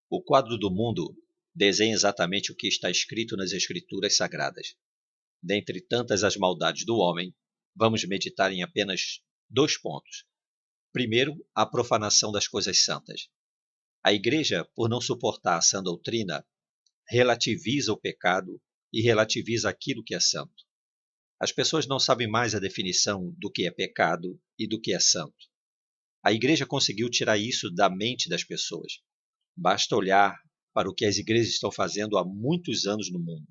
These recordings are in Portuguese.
O quadro do mundo desenha exatamente o que está escrito nas Escrituras Sagradas. Dentre tantas as maldades do homem, vamos meditar em apenas 2 pontos. Primeiro, a profanação das coisas santas. A Igreja, por não suportar a sã doutrina, relativiza o pecado e relativiza aquilo que é santo. As pessoas não sabem mais a definição do que é pecado e do que é santo. A Igreja conseguiu tirar isso da mente das pessoas. Basta olhar para o que as igrejas estão fazendo há muitos anos no mundo.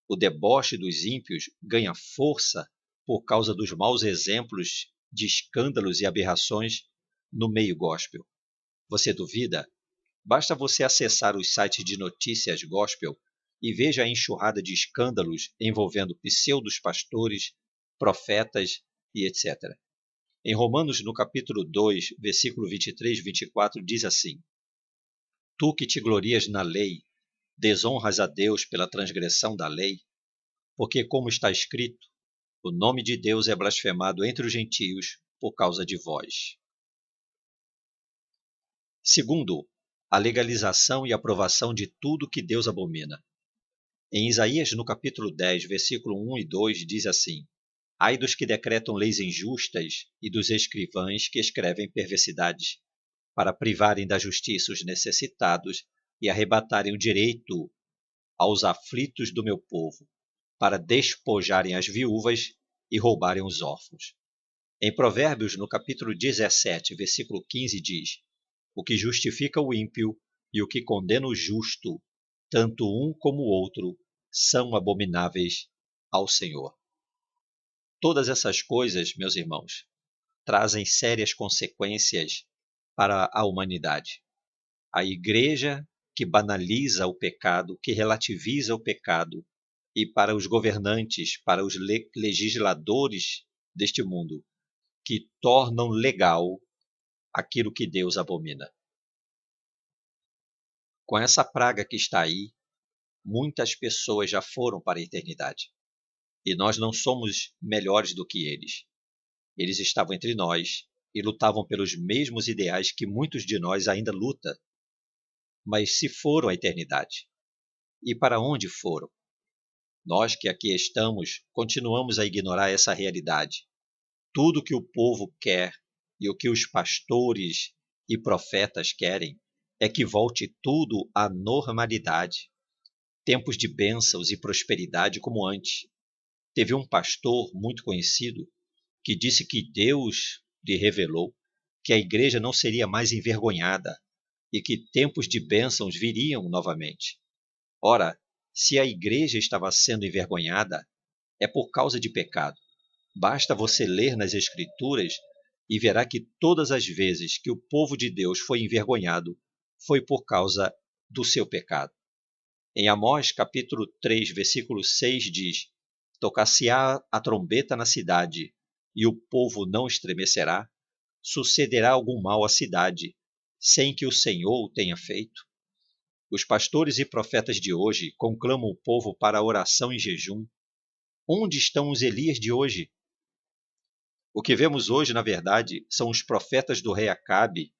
O deboche dos ímpios ganha força por causa dos maus exemplos de escândalos e aberrações no meio gospel. Você duvida? Basta você acessar os sites de notícias gospel e veja a enxurrada de escândalos envolvendo pseudos pastores, profetas e etc. Em Romanos, no capítulo 2, versículo 23 e 24, diz assim: Tu que te glorias na lei, desonras a Deus pela transgressão da lei? Porque, como está escrito, o nome de Deus é blasfemado entre os gentios por causa de vós. Segundo, a legalização e aprovação de tudo que Deus abomina. Em Isaías, no capítulo 10, versículo 1 e 2, diz assim: Ai dos que decretam leis injustas e dos escrivães que escrevem perversidades, para privarem da justiça os necessitados e arrebatarem o direito aos aflitos do meu povo, para despojarem as viúvas e roubarem os órfãos. Em Provérbios, no capítulo 17, versículo 15, diz: O que justifica o ímpio e o que condena o justo, tanto um como o outro, são abomináveis ao Senhor. Todas essas coisas, meus irmãos, trazem sérias consequências para a humanidade. A igreja que banaliza o pecado, que relativiza o pecado, e para os governantes, para os legisladores deste mundo, que tornam legal aquilo que Deus abomina. Com essa praga que está aí, muitas pessoas já foram para a eternidade. E nós não somos melhores do que eles. Eles estavam entre nós e lutavam pelos mesmos ideais que muitos de nós ainda lutam, mas se foram à eternidade. E para onde foram? Nós que aqui estamos, continuamos a ignorar essa realidade. Tudo que o povo quer e o que os pastores e profetas querem é que volte tudo à normalidade. Tempos de bênçãos e prosperidade como antes. Teve um pastor muito conhecido que disse que Deus lhe revelou que a igreja não seria mais envergonhada e que tempos de bênçãos viriam novamente. Ora, se a igreja estava sendo envergonhada, é por causa de pecado. Basta você ler nas Escrituras e verá que todas as vezes que o povo de Deus foi envergonhado, foi por causa do seu pecado. Em Amós, capítulo 3, versículo 6, diz: Tocar-se-á a trombeta na cidade, e o povo não estremecerá? Sucederá algum mal à cidade, sem que o Senhor o tenha feito? Os pastores e profetas de hoje conclamam o povo para a oração em jejum. Onde estão os Elias de hoje? O que vemos hoje, na verdade, são os profetas do rei Acabe.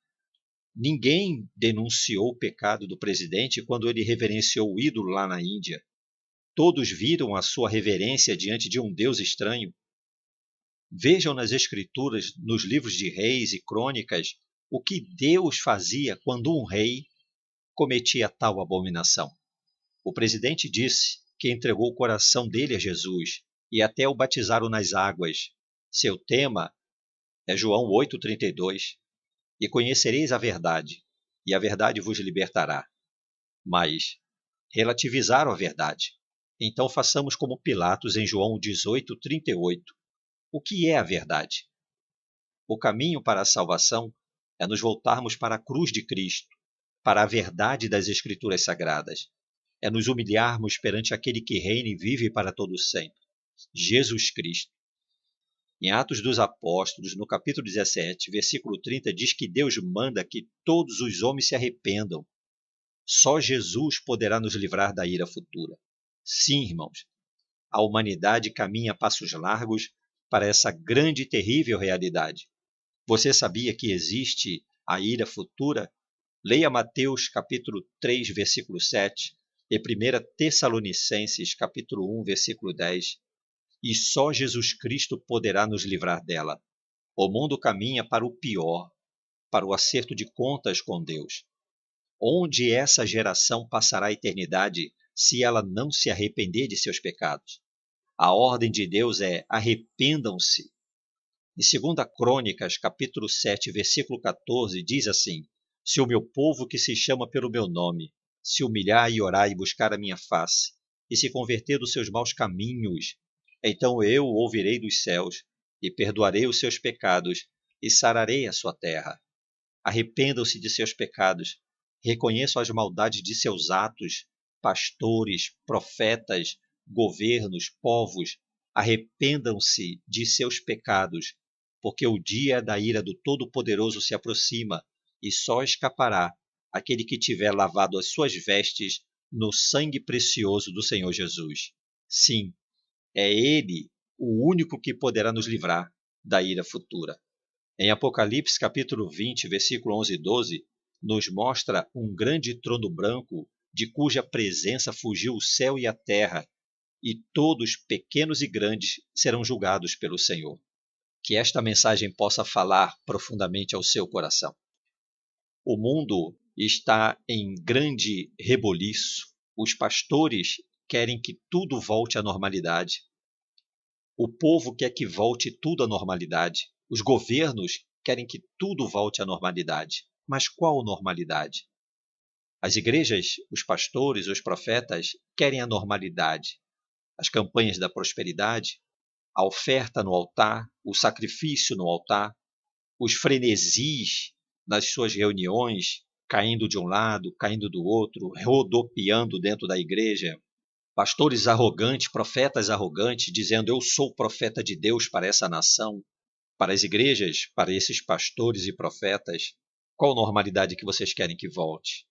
Ninguém denunciou o pecado do presidente quando ele reverenciou o ídolo lá na Índia. Todos viram a sua reverência diante de um Deus estranho. Vejam nas Escrituras, nos livros de Reis e Crônicas, o que Deus fazia quando um rei cometia tal abominação. O presidente disse que entregou o coração dele a Jesus e até o batizaram nas águas. Seu tema é João 8,32. E conhecereis a verdade, e a verdade vos libertará. Mas relativizaram a verdade. Então façamos como Pilatos em João 18,38. O que é a verdade? O caminho para a salvação é nos voltarmos para a cruz de Cristo, para a verdade das Escrituras Sagradas. É nos humilharmos perante aquele que reina e vive para todo sempre, Jesus Cristo. Em Atos dos Apóstolos, no capítulo 17, versículo 30, diz que Deus manda que todos os homens se arrependam. Só Jesus poderá nos livrar da ira futura. Sim, irmãos, a humanidade caminha a passos largos para essa grande e terrível realidade. Você sabia que existe a ira futura? Leia Mateus capítulo 3, versículo 7 e 1 Tessalonicenses capítulo 1, versículo 10. E só Jesus Cristo poderá nos livrar dela. O mundo caminha para o pior, para o acerto de contas com Deus. Onde essa geração passará a eternidade se ela não se arrepender de seus pecados? A ordem de Deus é: arrependam-se. Em 2 Crônicas, capítulo 7, versículo 14, diz assim: se o meu povo que se chama pelo meu nome se humilhar e orar e buscar a minha face, e se converter dos seus maus caminhos, então eu o ouvirei dos céus, e perdoarei os seus pecados, e sararei a sua terra. Arrependam-se de seus pecados, reconheçam as maldades de seus atos, pastores, profetas, governos, povos, arrependam-se de seus pecados, porque o dia da ira do Todo-Poderoso se aproxima, e só escapará aquele que tiver lavado as suas vestes no sangue precioso do Senhor Jesus. Sim, é Ele o único que poderá nos livrar da ira futura. Em Apocalipse capítulo 20, versículo 11 e 12, nos mostra um grande trono branco, de cuja presença fugiu o céu e a terra, e todos, pequenos e grandes, serão julgados pelo Senhor. Que esta mensagem possa falar profundamente ao seu coração. O mundo está em grande reboliço. Os pastores querem que tudo volte à normalidade. O povo quer que volte tudo à normalidade. Os governos querem que tudo volte à normalidade. Mas qual normalidade? As igrejas, os pastores, os profetas querem a normalidade. As campanhas da prosperidade, a oferta no altar, o sacrifício no altar, os frenesis nas suas reuniões, caindo de um lado, caindo do outro, rodopiando dentro da igreja. Pastores arrogantes, profetas arrogantes, dizendo: eu sou profeta de Deus para essa nação, para as igrejas, para esses pastores e profetas. Qual normalidade que vocês querem que volte?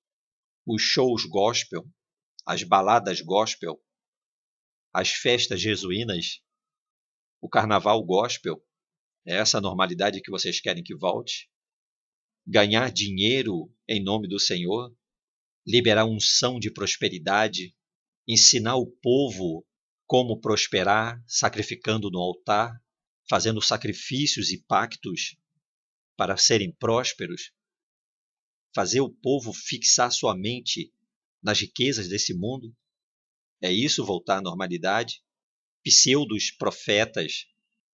Os shows gospel, as baladas gospel, as festas jesuínas, o carnaval gospel, é essa a normalidade que vocês querem que volte? Ganhar dinheiro em nome do Senhor, liberar unção de prosperidade, ensinar o povo como prosperar, sacrificando no altar, fazendo sacrifícios e pactos para serem prósperos, fazer o povo fixar sua mente nas riquezas desse mundo. É isso voltar à normalidade? Pseudos profetas,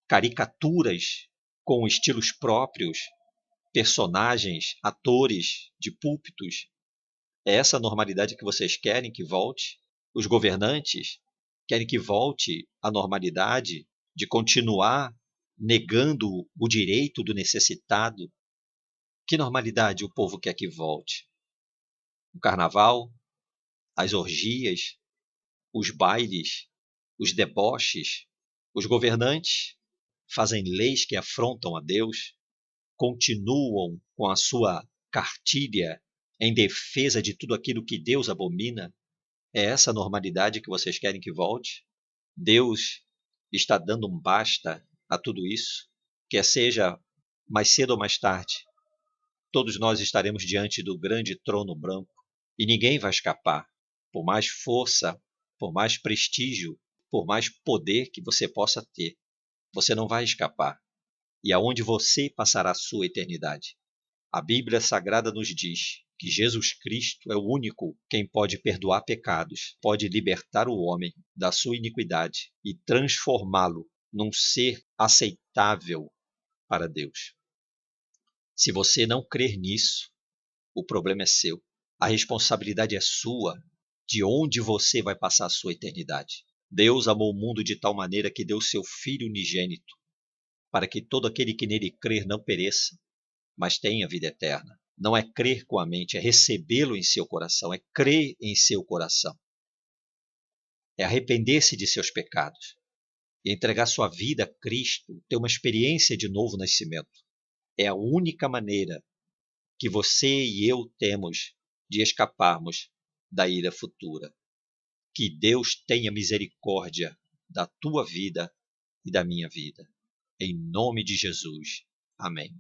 caricaturas com estilos próprios, personagens, atores de púlpitos. É essa a normalidade que vocês querem que volte? Os governantes querem que volte à normalidade de continuar negando o direito do necessitado? Que normalidade o povo quer que volte? O carnaval, as orgias, os bailes, os deboches. Os governantes fazem leis que afrontam a Deus, continuam com a sua cartilha em defesa de tudo aquilo que Deus abomina. É essa a normalidade que vocês querem que volte? Deus está dando um basta a tudo isso, quer seja mais cedo ou mais tarde. Todos nós estaremos diante do grande trono branco e ninguém vai escapar. Por mais força, por mais prestígio, por mais poder que você possa ter, você não vai escapar. E aonde você passará a sua eternidade? A Bíblia Sagrada nos diz que Jesus Cristo é o único quem pode perdoar pecados, pode libertar o homem da sua iniquidade e transformá-lo num ser aceitável para Deus. Se você não crer nisso, o problema é seu. A responsabilidade é sua, de onde você vai passar a sua eternidade. Deus amou o mundo de tal maneira que deu seu Filho unigênito, para que todo aquele que nele crer não pereça, mas tenha vida eterna. Não é crer com a mente, é recebê-lo em seu coração, é crer em seu coração. É arrepender-se de seus pecados e entregar sua vida a Cristo, ter uma experiência de novo nascimento. É a única maneira que você e eu temos de escaparmos da ira futura. Que Deus tenha misericórdia da tua vida e da minha vida. Em nome de Jesus. Amém.